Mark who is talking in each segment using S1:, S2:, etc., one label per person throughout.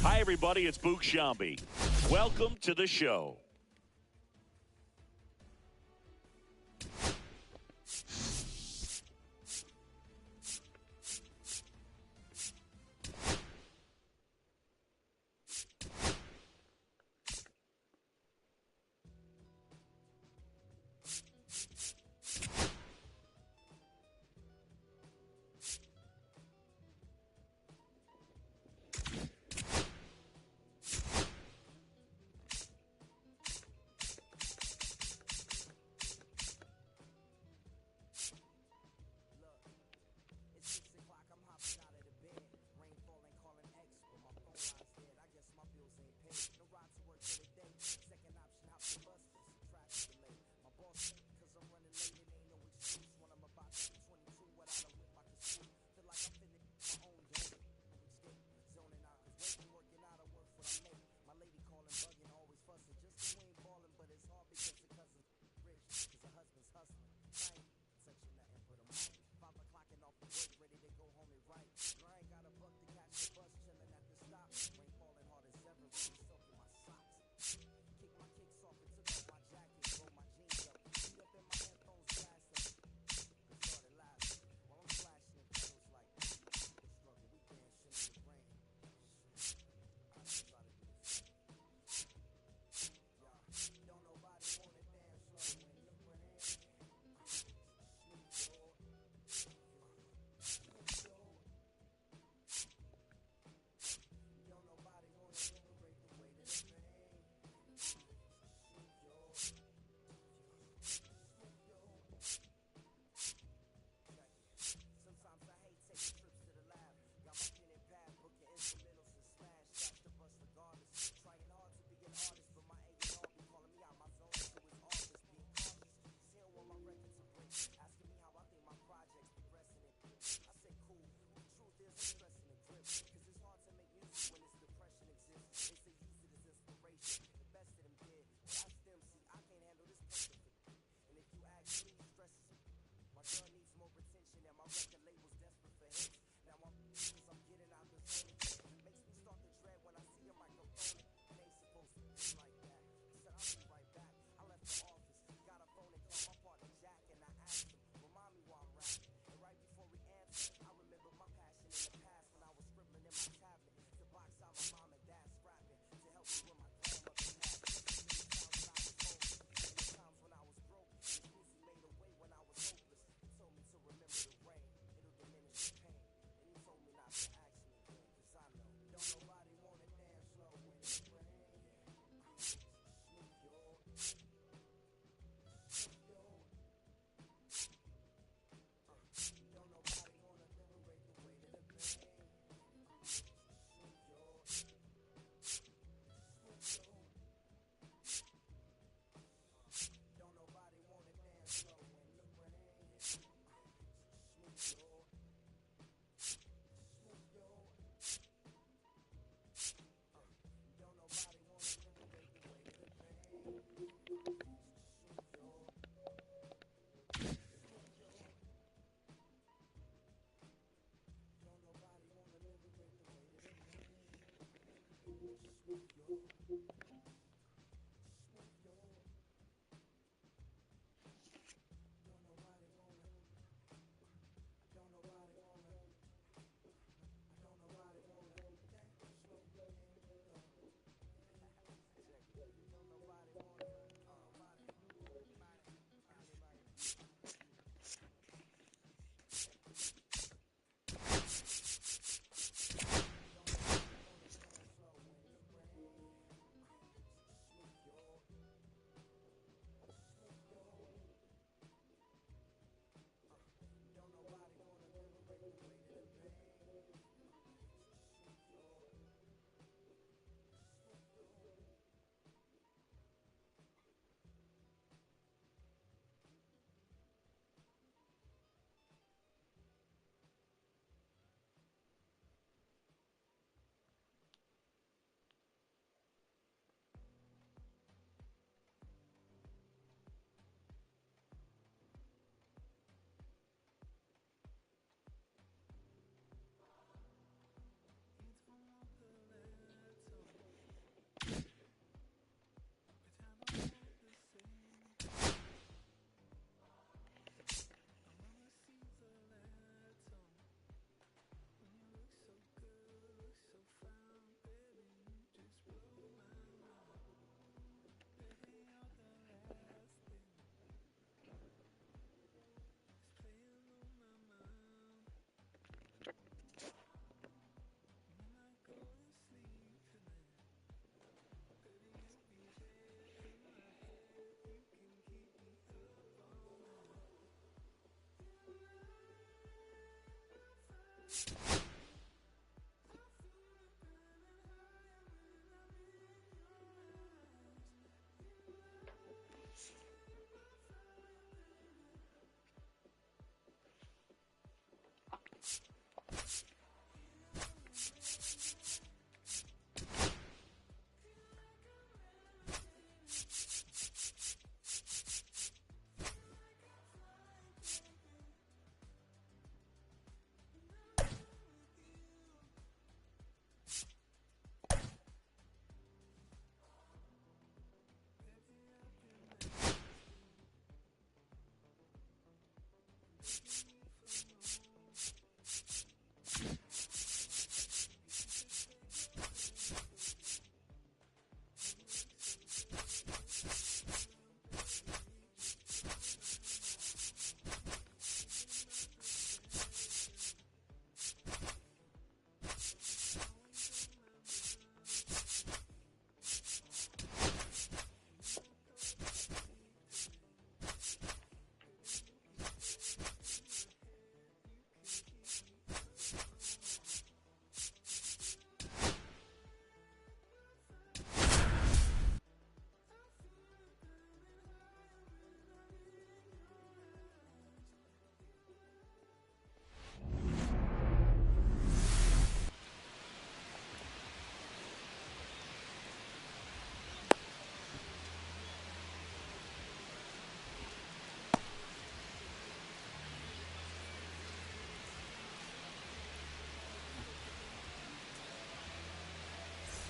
S1: Hi, everybody. It's Boog Sciambi. Welcome to the show.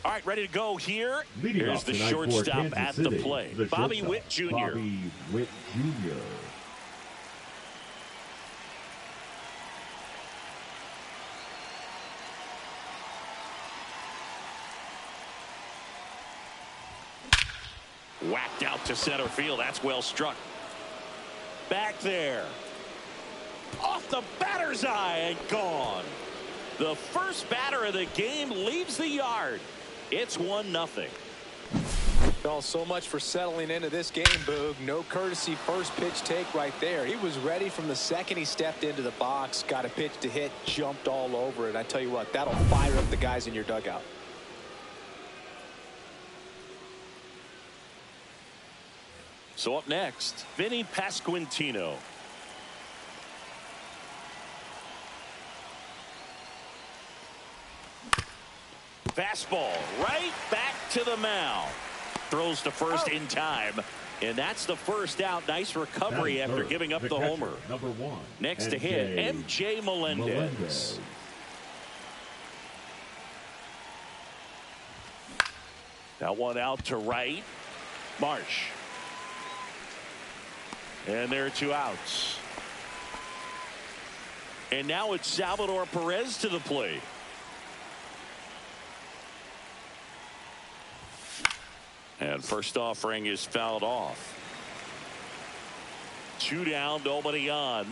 S1: All right, ready to go here.
S2: Leading
S1: Here's
S2: off
S1: the
S2: tonight for
S1: shortstop
S2: Kansas
S1: at
S2: City,
S1: the plate, Bobby
S2: shortstop,
S1: Witt Jr.
S2: Bobby Witt Jr.
S1: Whacked out to center field. That's well struck. Back there. Off the batter's eye and gone. The first batter of the game leaves the yard. It's 1-0.
S3: Well, so much for settling into this game, Boog. No courtesy first pitch take right there. He was ready from the second he stepped into the box, got a pitch to hit, jumped all over it. I tell you what, that'll fire up the guys in your dugout.
S1: So up next, Vinny Pasquantino. Fastball right back to the mound. Throws to first in time. And that's the first out. Nice recovery after giving up the homer.
S2: Number 1.
S1: Next to hit, MJ Melendez. That one out to right. Marsh. And there are 2 outs. And now it's Salvador Perez to the plate. And first offering is fouled off. 2 down, nobody on.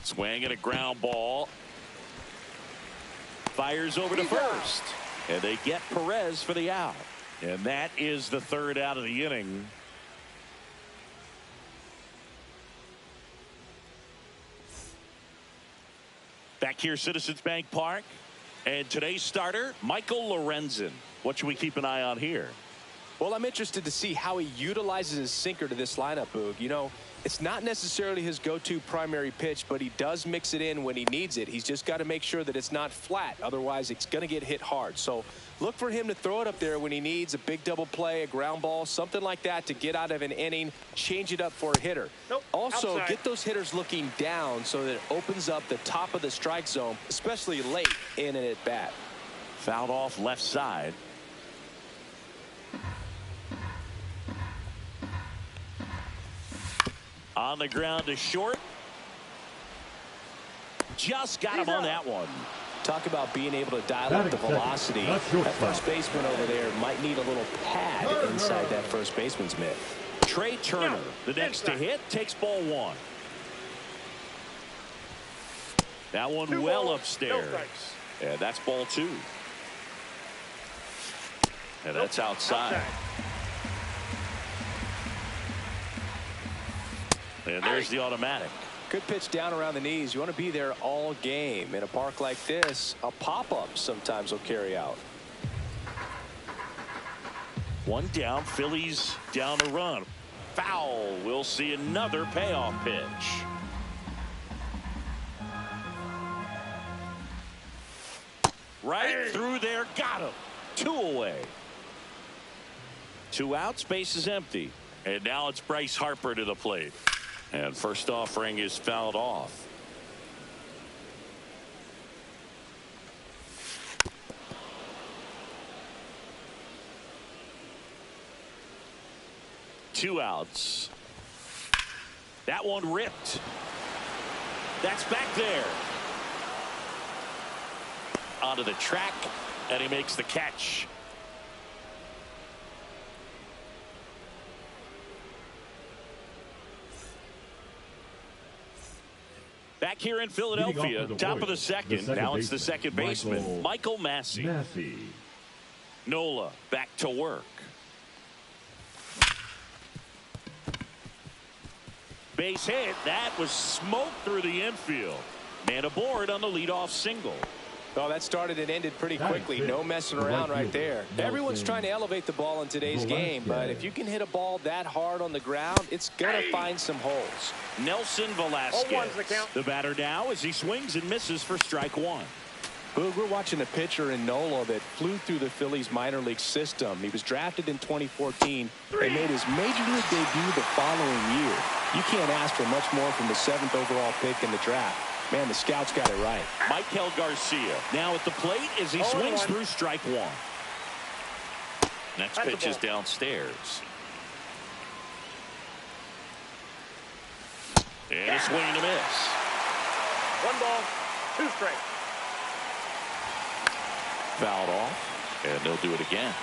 S1: Swing and a ground ball. Fires over to first. And they get Perez for the out. And that is the 3rd out of the inning. Back here, Citizens Bank Park. And today's starter, Michael Lorenzen. What should we keep an eye on here?
S3: Well, I'm interested to see how he utilizes his sinker to this lineup, Boog. You know, it's not necessarily his go-to primary pitch, but he does mix it in when he needs it. He's just got to make sure that it's not flat. Otherwise, it's going to get hit hard. So look for him to throw it up there when he needs a big double play, a ground ball, something like that to get out of an inning, change it up for a hitter. Also, get those hitters looking down so that it opens up the top of the strike zone, especially late in an at-bat.
S1: Fouled off left side. On the ground to short. Just got him on that one.
S3: Talk about being able to dial up the velocity. That first baseman over there might need a little pad inside that first baseman's mitt.
S1: Trey Turner, the next to hit, takes ball 1. That one well upstairs. And that's ball 2. And that's outside. And there's the automatic.
S3: Good pitch down around the knees. You want to be there all game. In a park like this, a pop-up sometimes will carry out.
S1: 1 down, Phillies down a run. Foul. We'll see another payoff pitch. right through there. Got him. 2 away. 2 outs. Base is empty. And now it's Bryce Harper to the plate. And first offering is fouled off. Two outs. That one ripped. That's back there. Onto the track, and he makes the catch. Back here in Philadelphia, top of the second. Now it's the second baseman, Michael Massey. Nola back to work. Base hit. That was smoked through the infield. Man aboard on the leadoff single.
S3: Oh, that started and ended pretty quickly. No messing around right there. Everyone's trying to elevate the ball in today's game, but if you can hit a ball that hard on the ground, it's going to find some holes.
S1: Nelson Velasquez, the batter now as he swings and misses for strike one.
S3: Boog, we're watching a pitcher in Nola that flew through the Phillies minor league system. He was drafted in 2014 and made his major league debut the following year. You can't ask for much more from the 7th overall pick in the draft. Man, the scouts got it right.
S1: Michael Garcia now at the plate as he swings through strike one. Next pitch is downstairs. And a swing and a miss.
S4: 1 ball, 2 strikes.
S1: Fouled off, and they'll do it again.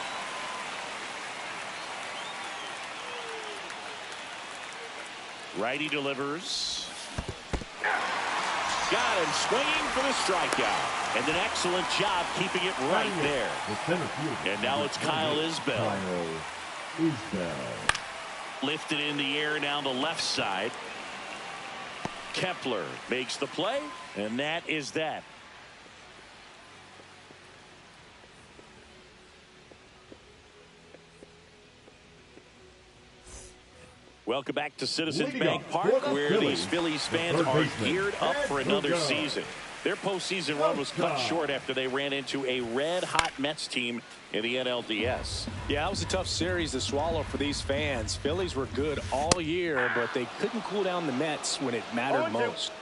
S1: Righty delivers. Got him swinging for the strikeout. And an excellent job keeping it right there. And now it's Kyle Isbell. Lifted in the air down the left side. Kepler makes the play, and that is that. Welcome back to Citizens Bank Park, where these Phillies fans are geared up for another season. Their postseason run was cut short after they ran into a red-hot Mets team in the NLDS.
S3: Yeah, that was a tough series to swallow for these fans. Phillies were good all year, but they couldn't cool down the Mets when it mattered most.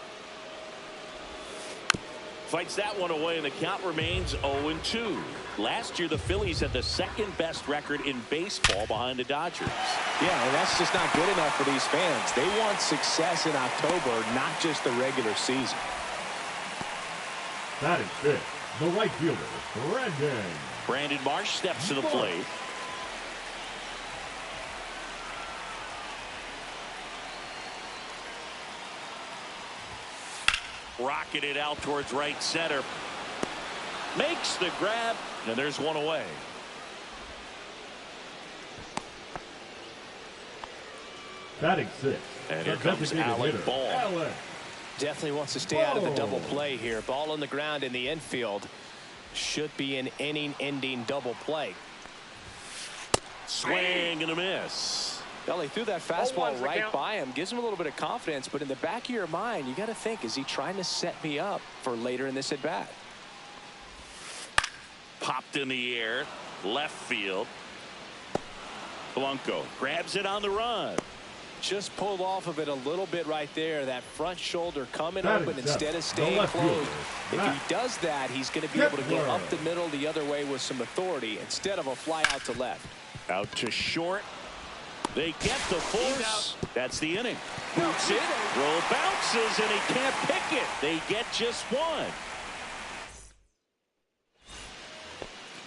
S1: Fights that one away, and the count remains 0-2. Last year, the Phillies had the second-best record in baseball behind the Dodgers.
S3: Yeah, and that's just not good enough for these fans. They want success in October, not just the regular season.
S2: That is it. The right fielder,
S1: Brandon Marsh steps to the plate. Rocketed out towards right center. Makes the grab, and there's one away.
S2: Batting 6.
S1: And here comes Alec Bohm.
S3: Definitely wants to stay out of the double play here. Ball on the ground in the infield. Should be an inning-ending double play.
S1: Swing and a miss.
S3: Well, he threw that fastball right by him. Gives him a little bit of confidence, but in the back of your mind, you got to think, is he trying to set me up for later in this at-bat?
S1: Popped in the air. Left field. Blanco grabs it on the run.
S3: Just pulled off of it a little bit right there. That front shoulder coming open instead of staying closed. If he does that, he's going to be able to go up the middle the other way with some authority instead of a fly out to left.
S1: Out to short. They get the force. That's the inning. Boots it. Roll bounces, and he can't pick it. They get just one.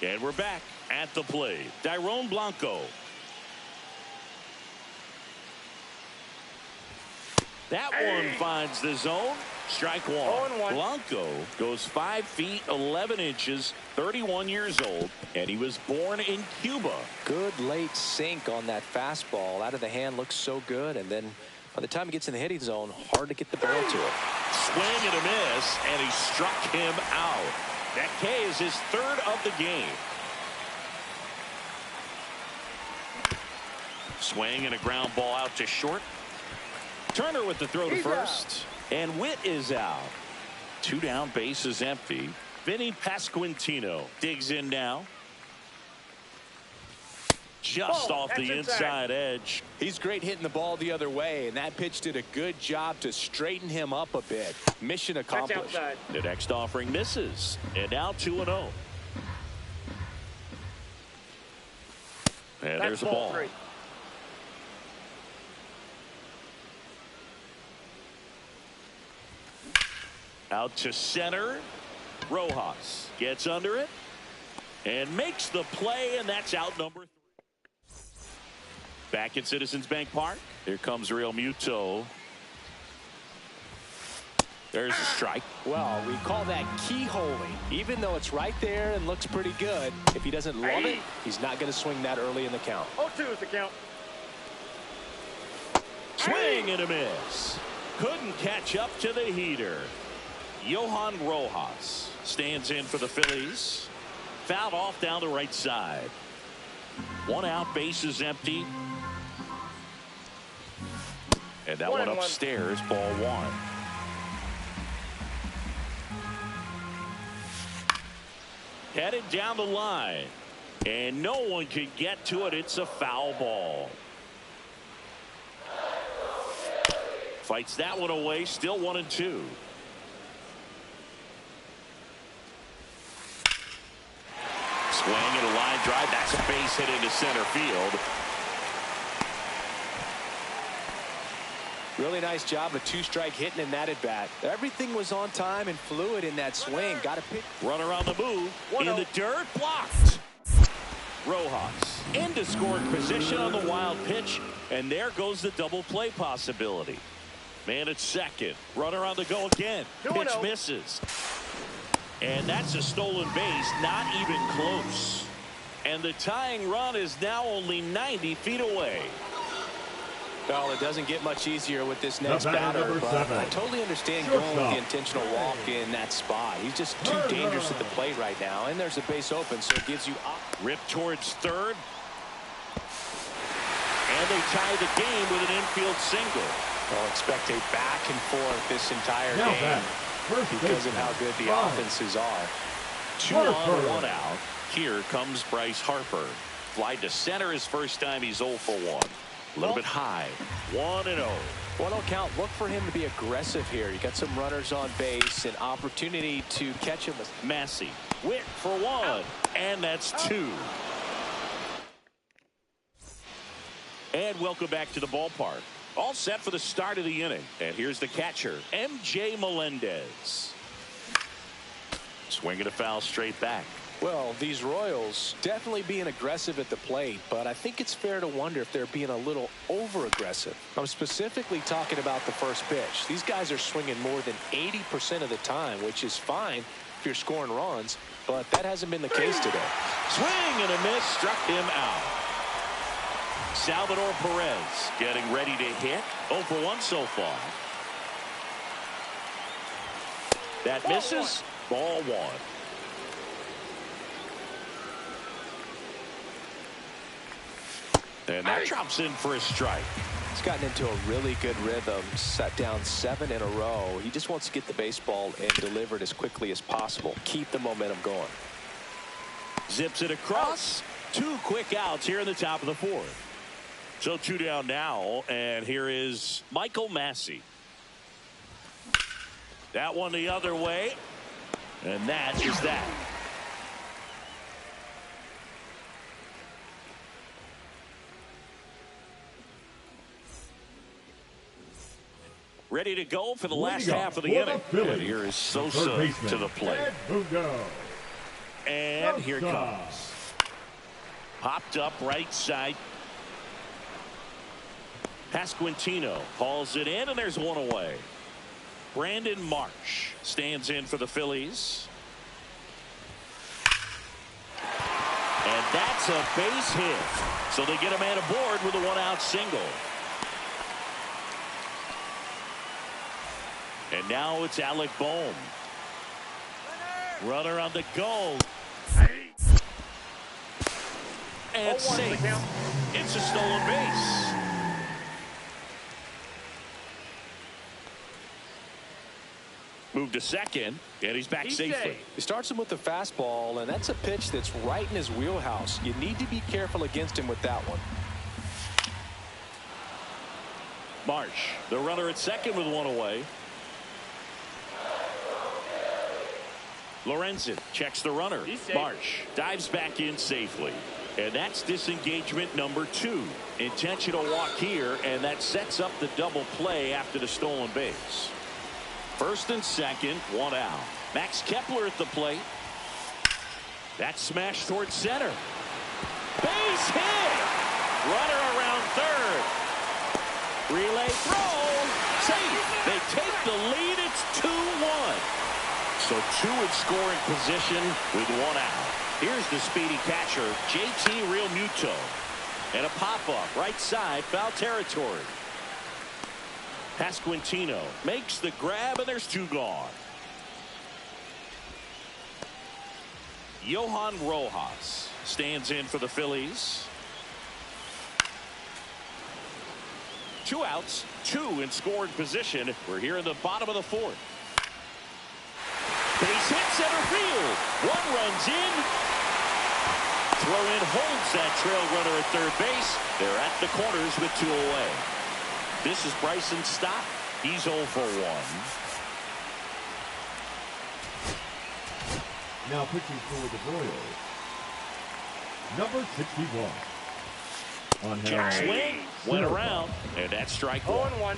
S1: And we're back at the plate. Dairon Blanco. That one finds the zone. Strike one. Blanco goes 5 feet 11 inches, 31 years old, and he was born in Cuba.
S3: Good late sink on that fastball. Out of the hand, looks so good, and then by the time he gets in the hitting zone, hard to get the barrel to it.
S1: Swing and a miss, and he struck him out. That K is his 3rd of the game. Swing and a ground ball out to short. Turner with the throw to first. And Witt is out. 2 down, base is empty. Vinny Pasquantino digs in now. Just off the inside edge.
S3: He's great hitting the ball the other way, and that pitch did a good job to straighten him up a bit. Mission accomplished.
S1: The next offering misses, and now 2-0. And there's the ball.
S4: 3.
S1: Out to center. Rojas gets under it and makes the play, and that's out number 3. Back at Citizens Bank Park. Here comes Real Muto. There's a strike.
S3: Well, we call that keyholing. Even though it's right there and looks pretty good, if he doesn't love it, he's not going to swing that early in the count.
S4: 0-2 is the count.
S1: Swing and a miss. Couldn't catch up to the heater. Johan Rojas stands in for the Phillies. Fouled off down the right side. 1 out, base is empty. And that one upstairs, ball 1. Headed down the line. And no one can get to it. It's a foul ball. Fights that one away. Still 1-2. Swing and a line drive. That's a base hit into center field.
S3: Really nice job of 2-strike hitting in that at bat. Everything was on time and fluid in that swing. Got a pick.
S1: Runner on the move. In the dirt. Blocked. Rojas into scoring position on the wild pitch. And there goes the double play possibility. Man at second. Runner on the go again. Pitch misses. And that's a stolen base. Not even close. And the tying run is now only 90 feet away.
S3: Well, it doesn't get much easier with this next batter, but I totally understand going with the intentional walk in that spot. He's just too dangerous at the plate right now, and there's a base open, so it gives you up.
S1: Rip towards third. And they tie the game with an infield single.
S3: I'll expect a back and forth this entire game because of how good the offenses are.
S1: 2 on, 1 out. Here comes Bryce Harper. Fly to center his first time. He's 0 for 1. A little bit high. 1-0.
S3: 1-0 count. Look for him to be aggressive here. You got some runners on base, an opportunity to catch him.
S1: Massey. Witt for 1. And that's 2. And welcome back to the ballpark. All set for the start of the inning. And here's the catcher, MJ Melendez. Swinging a foul straight back.
S3: Well, these Royals definitely being aggressive at the plate, but I think it's fair to wonder if they're being a little over-aggressive. I'm specifically talking about the first pitch. These guys are swinging more than 80% of the time, which is fine if you're scoring runs, but that hasn't been the case today.
S1: Swing and a miss, struck him out. Salvador Perez getting ready to hit. 0 for 1 so far. That misses. Ball 1. And that drops in for a strike.
S3: He's gotten into a really good rhythm, set down 7 in a row. He just wants to get the baseball and deliver it as quickly as possible. Keep the momentum going.
S1: Zips it across. 2 quick outs here in the top of the 4th. So 2 down now, and here is Michael Massey. That one the other way, and that is that. Ready to go for the last half of the inning. And here is Sosa to the plate. And here comes. Popped up right side. Pasquantino hauls it in, and there's 1 away. Brandon Marsh stands in for the Phillies. And that's a base hit. So they get a man aboard with a 1-out single. And now it's Alec Bohm. Runner on the go. And safe. It's a stolen base. Move to second, and he's back safely.
S3: He starts him with the fastball, and that's a pitch that's right in his wheelhouse. You need to be careful against him with that one.
S1: Marsh, the runner at second with one away. Lorenzen checks the runner. Marsh dives back in safely. And that's disengagement number 2. Intentional walk here, and that sets up the double play after the stolen base. First and second, one out. Max Kepler at the plate. That smash towards center. Base hit! Runner around third. Relay throw. Safe. They take the lead. It's 2-1. So 2 in scoring position with 1 out. Here's the speedy catcher, JT Realmuto. And a pop-up right side, foul territory. Pasquantino makes the grab, and there's 2 gone. Johan Rojas stands in for the Phillies. 2 outs, 2 in scoring position. We're here in the bottom of the 4th. Base hit center field. 1 runs in. Throw in holds that trail runner at third base. They're at the corners with 2 away. This is Bryson Stott. He's 0 for 1.
S2: Now pitching for the Royals, number 61. On
S1: Jack swing, went around, and that's strike 1.
S4: 0-1.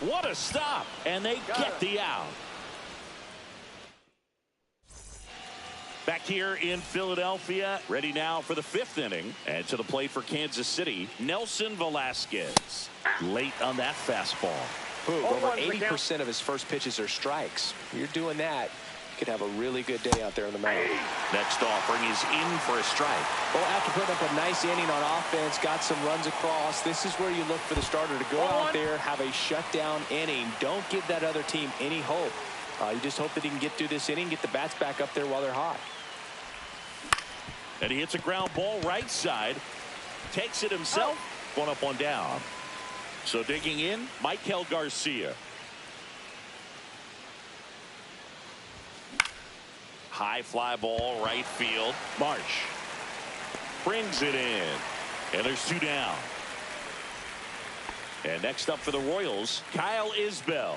S1: What a stop, and they get the out. Back here in Philadelphia, ready now for the 5th inning. And to the plate for Kansas City, Nelson Velasquez. Late on that fastball.
S3: Over 80% of his first pitches are strikes. You're doing that, you could have a really good day out there on the mound.
S1: Next offering is in for a strike.
S3: Well, after putting up a nice inning on offense, got some runs across, this is where you look for the starter to go out there, have a shutdown inning. Don't give that other team any hope. You just hope that he can get through this inning, get the bats back up there while they're hot.
S1: And he hits a ground ball right side. Takes it himself. 1 up, 1 down. So digging in, Michael Garcia. High fly ball, right field. Marsh brings it in. And there's 2 down. And next up for the Royals, Kyle Isbell.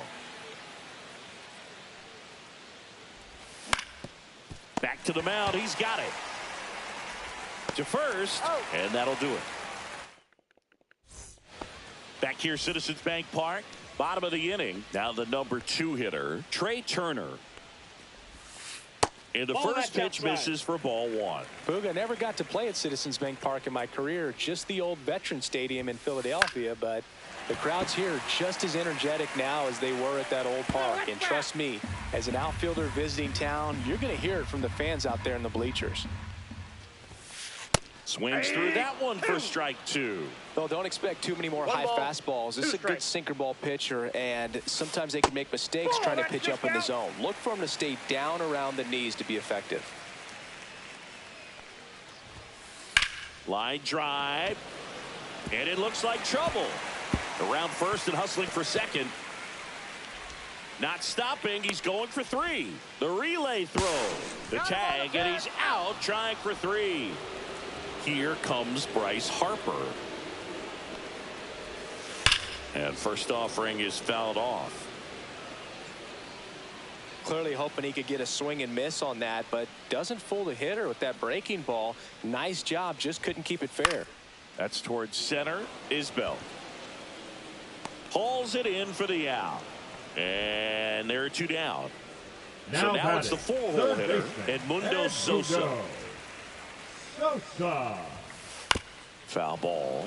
S1: Back to the mound. He's got it. To first, and that'll do it. Back here, Citizens Bank Park, bottom of the inning. Now the number 2 hitter, Trey Turner. And the first pitch misses for ball 1.
S3: Boog, I never got to play at Citizens Bank Park in my career, just the old Veterans Stadium in Philadelphia, but the crowds here are just as energetic now as they were at that old park. And trust me, as an outfielder visiting town, you're going to hear it from the fans out there in the bleachers.
S1: Swings through that one for strike 2.
S3: Well, don't expect too many more high fastballs. This is a good sinker ball pitcher, and sometimes they can make mistakes trying to pitch up in the zone. Look for him to stay down around the knees to be effective.
S1: Line drive, and it looks like trouble. Around first and hustling for second. Not stopping, he's going for 3. The relay throw, the tag, and he's out trying for 3. Here comes Bryce Harper. And first offering is fouled off.
S3: Clearly hoping he could get a swing and miss on that, but doesn't fool the hitter with that breaking ball. Nice job, just couldn't keep it fair.
S1: That's towards center. Isbell hauls it in for the out. And there are 2 down. So now it's the 4-hole hitter, Edmundo Sosa. Foul ball.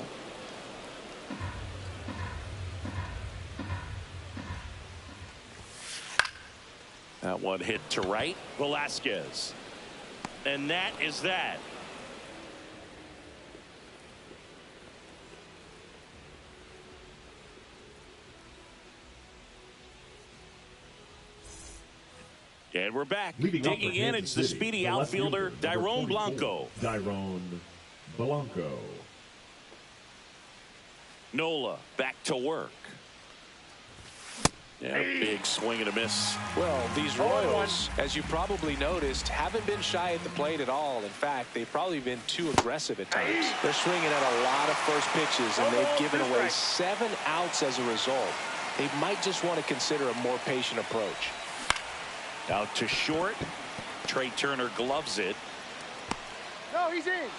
S1: That one hit to right. Velasquez. And that is that. And we're back. Digging in, it's the speedy outfielder, Dairon Blanco.
S2: Dairon Blanco.
S1: Nola back to work. Yeah, big swing and a miss.
S3: Well, these Royals, as you probably noticed, haven't been shy at the plate at all. In fact, they've probably been too aggressive at times. They're swinging at a lot of first pitches, and they've given away 7 outs as a result. They might just want to consider a more patient approach.
S1: Out to short. Trey Turner gloves it.
S4: No, he's in.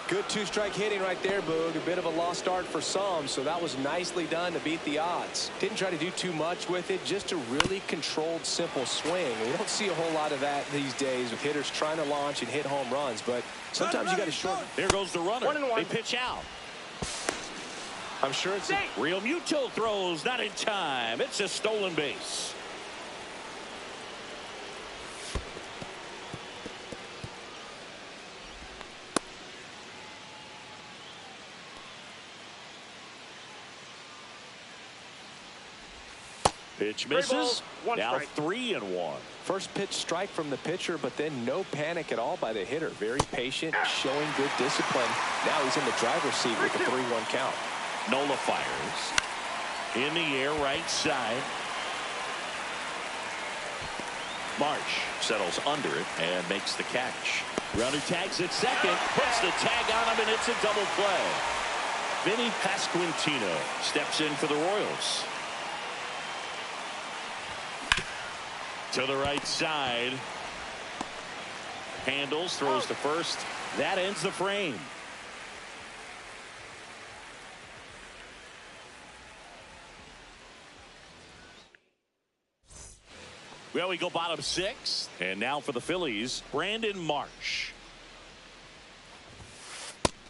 S3: Good 2-strike hitting right there, Boog. A bit of a lost start for some, so that was nicely done to beat the odds. Didn't try to do too much with it, just a really controlled, simple swing. We don't see a whole lot of that these days with hitters trying to launch and hit home runs, but sometimes you got to short.
S1: There goes the runner.
S4: 1-1.
S1: They pitch out.
S3: I'm sure it's
S1: Real Muto throws, not in time. It's a stolen base. Pitch misses. Now 3-1.
S3: First pitch strike from the pitcher, but then no panic at all by the hitter. Very patient, showing good discipline. Now he's in the driver's seat with a 3-1 count.
S1: Nola fires. In the air, right side. Marsh settles under it and makes the catch. Runner tags at second, puts the tag on him, and it's a double play. Vinny Pasquantino steps in for the Royals. To the right side. Handles, throws to first. That ends the frame. Well, we go bottom 6. And now for the Phillies, Brandon Marsh.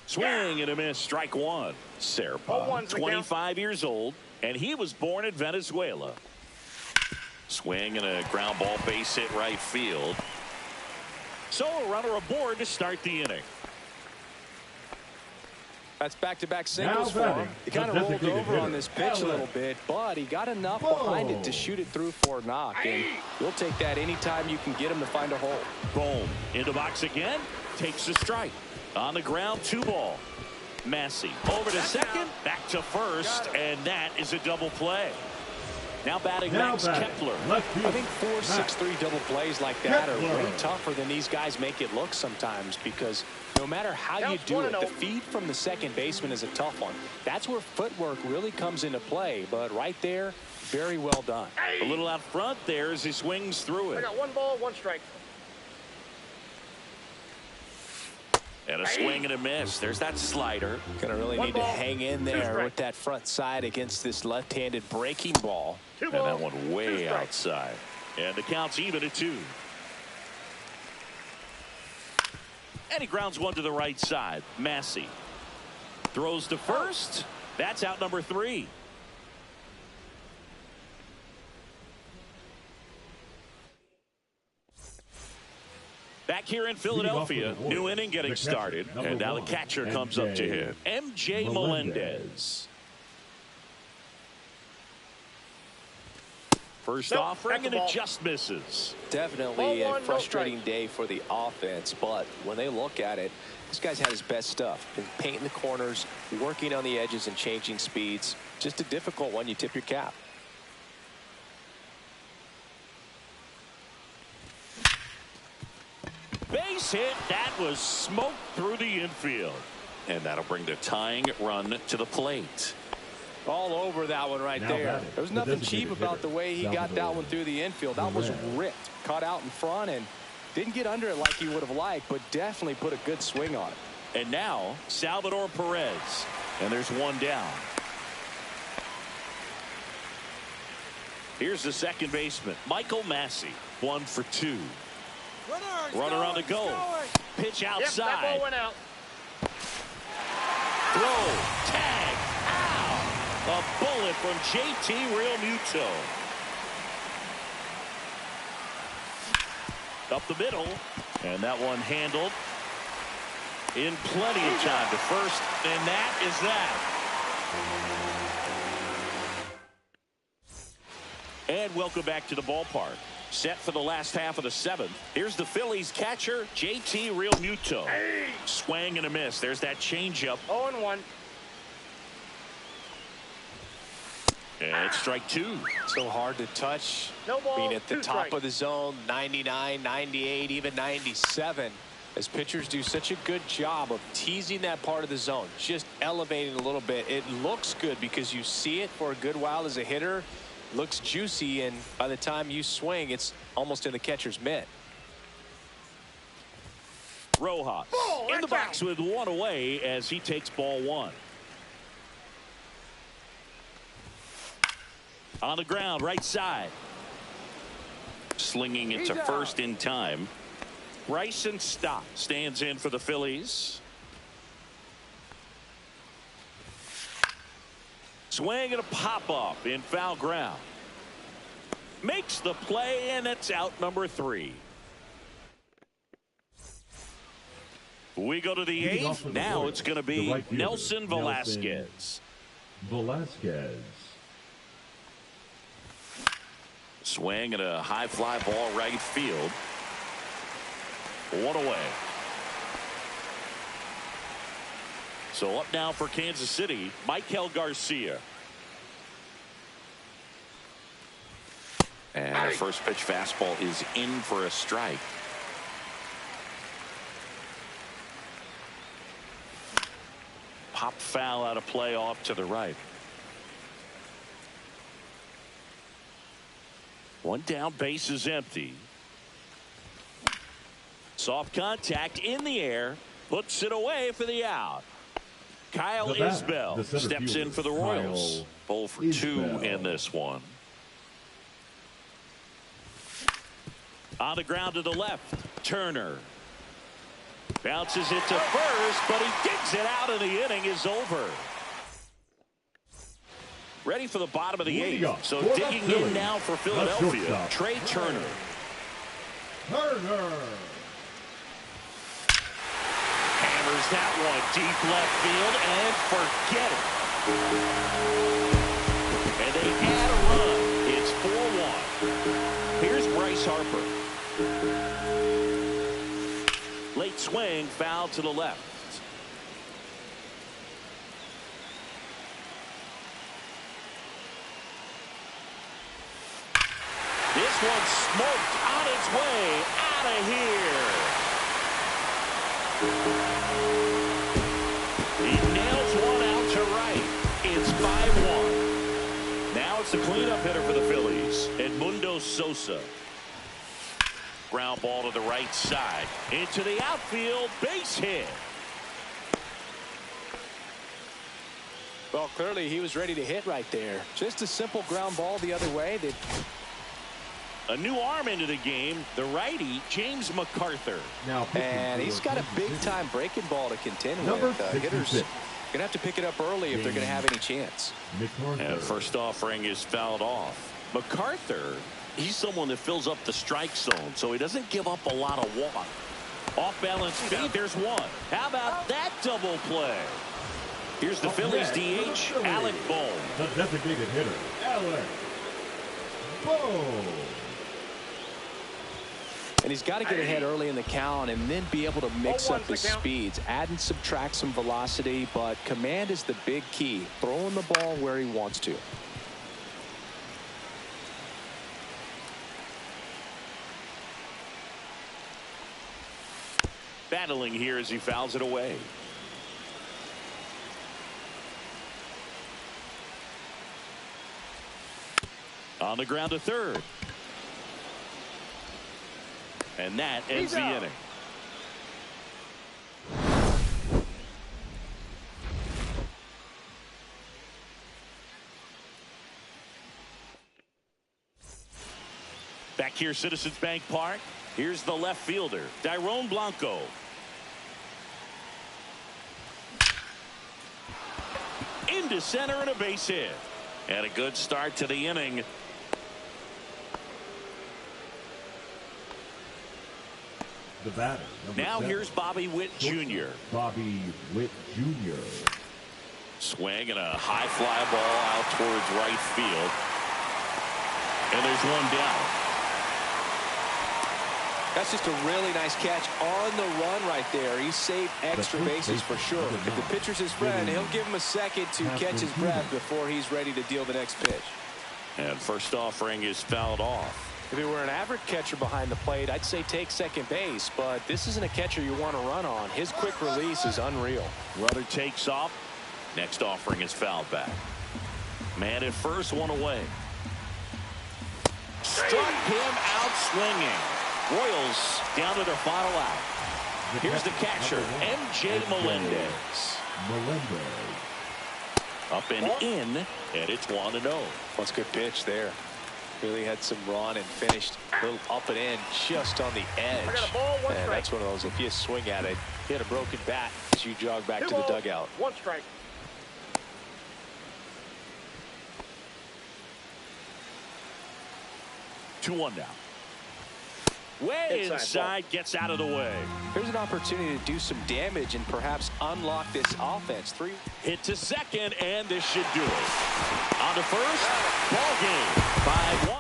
S1: Swing and a miss, strike 1. Serpa, 25 years old, and he was born in Venezuela. Swing and a ground ball base hit right field. So a runner aboard to start the inning.
S3: That's back-to-back singles for him. He kind of rolled over on this pitch a little bit, but he got enough behind it to shoot it through for a knock. And you'll take that anytime you can get him to find a hole.
S1: Boom. Into box again. Takes the strike. On the ground, 2 ball. Massey over to second. Back to first. And that is a double play. Now batting Max Kepler.
S3: I think 4-6-3 double plays like that are way tougher than these guys make it look sometimes, because no matter how you do it, the feed from the second baseman is a tough one. That's where footwork really comes into play. But right there, very well done.
S1: A little out front there as he swings through it.
S4: I got 1 ball, 1 strike.
S1: And a swing and a miss. There's that slider.
S3: Gonna really need to hang in there with that front side against this left-handed breaking ball.
S1: And that one way outside. And the count's even at 2. And he grounds one to the right side. Massey throws to first. That's out number 3. Back here in Philadelphia, new inning getting started, and now the catcher comes up to him. MJ Melendez. First offering, and it just misses.
S3: Definitely a frustrating day for the offense, but when they look at it, this guy's had his best stuff. Been painting the corners, working on the edges, and changing speeds. Just a difficult one. You tip your cap.
S1: Base hit. That was smoked through the infield. And that'll bring the tying run to the plate.
S3: All over that one right there. There was nothing cheap about the way he got that one through the infield. That was ripped. Caught out in front and didn't get under it like he would have liked, but definitely put a good swing on it.
S1: And now Salvador Perez. And there's one down. Here's the second baseman, Michael Massey. 1 for 2. Runner on the go. Pitch outside.
S4: Yep, that ball went out.
S1: Throw. Tag. Ow. A bullet from JT Realmuto. Up the middle. And that one handled in plenty of time to first. And that is that. And welcome back to the ballpark. Set for the last half of the 7th. Here's the Phillies catcher, JT Realmuto. Swing and a miss. There's that changeup.
S4: 0-1.
S1: And it's strike two.
S3: So hard to touch.
S4: No ball,
S3: Being at the
S4: 2
S3: top
S4: strikes.
S3: of the zone, 99, 98, even 97. As pitchers do such a good job of teasing that part of the zone, just elevating a little bit. It looks good because you see it for a good while as a hitter. Looks juicy, and by the time you swing, it's almost in the catcher's mitt.
S1: Rojas
S4: Ball,
S1: in the
S4: that's
S1: box with one away as he takes ball one. On the ground, right side. Slinging it to
S4: He's out.
S1: first in time. Bryson Stott stands in for the Phillies. Swing and a pop-up in foul ground. Makes the play, and it's out number 3. We go to the
S2: Leading off
S1: 8th.
S2: for the
S1: Now
S2: Royals,
S1: it's going to
S2: the
S1: be
S2: right fielder,
S1: Nelson Velasquez.
S2: Velasquez.
S1: Swing and a high fly ball right field. One away. So up now for Kansas City, Michael Garcia. And the first pitch fastball is in for a strike. Pop foul out of play off to the right. One down, base is empty. Soft contact in the air, puts it away for the out. Kyle
S2: The batter,
S1: Isbell
S2: the center
S1: steps in
S2: fielder,
S1: for the Royals.
S2: Kyle
S1: 0 for 2
S2: Isbell.
S1: in this one. On the ground to the left, Turner. Bounces it to first, but he digs it out, and the inning is over. Ready for the bottom of the
S2: Leading
S1: 8th.
S2: up
S1: So
S2: for the
S1: digging in
S2: Phillies,
S1: now for
S2: the
S1: Philadelphia,
S2: shortstop,
S1: Trey Turner.
S2: Turner.
S1: Hammers that one deep left field and forget it. And they add a run. It's 4-1. Here's Bryce Harper. Late swing, foul to the left. This one smoked on its way out of here. He nails one out to right. It's 5-1. Now it's the cleanup hitter for the Phillies, Edmundo Sosa. Ground ball to the right side. Into the outfield, base hit.
S3: Well, clearly he was ready to hit right there. Just a simple ground ball the other way.
S1: A new arm into the game, the righty, James McArthur.
S2: Now pitching
S3: And
S2: for
S3: he's got a
S2: Kansas
S3: big
S2: City.
S3: time breaking ball to contend
S2: Number
S3: with. Hitters
S2: 66.
S3: gonna have to pick it up early if they're gonna have any chance.
S2: McArthur.
S1: And first offering is fouled off. McArthur, he's someone that fills up the strike zone, so he doesn't give up a lot of walk. Off balance feed, there's one. How about that double play? Here's the
S2: Up
S1: Phillies
S2: next,
S1: DH,
S2: the Phillies.
S1: Alec Bohm.
S2: The designated hitter, Alec Bohm.
S3: And he's got to get ahead early in the count and then be able to mix
S4: 0-1
S3: up his
S4: the count.
S3: speeds, add and subtract some velocity, but command is the big key. Throwing the ball where he wants to.
S1: Battling here as he fouls it away. On the ground to third. And that ends
S4: He's
S1: the
S4: out.
S1: inning. Back here, Citizens Bank Park. Here's the left fielder, Dairon Blanco. Into center and a base hit. And a good start to the inning.
S2: The batter. number
S1: Now
S2: 7.
S1: here's Bobby Witt Jr.
S2: Bobby Witt Jr.
S1: Swing and a high fly ball out towards right field. And there's one down.
S3: That's just a really nice catch on the run right there. He saved extra bases for sure. If the pitcher's his friend, he'll give him a second to catch his breath before he's ready to deal the next pitch.
S1: And first offering is fouled off.
S3: If it were an average catcher behind the plate, I'd say take second base, but this isn't a catcher you want to run on. His quick release is unreal.
S1: Runner takes off. Next offering is fouled back. Man at first, one away. Struck him out swinging. Royals down to their final out. Here's the catcher, MJ Melendez. Up and in, and it's 1-0.
S3: That's a good pitch there. Really had some run and finished a little up and in just on the edge.
S4: I got a ball, one strike.
S3: That's one of those, if you swing at it, hit a broken bat as you jog back to the dugout.
S4: One strike.
S1: Two one now. Way inside, gets out of the way.
S3: Here's an opportunity to do some damage and perhaps unlock this offense.
S1: Hit to second, and this should do it. On to first, ball game. 5-1.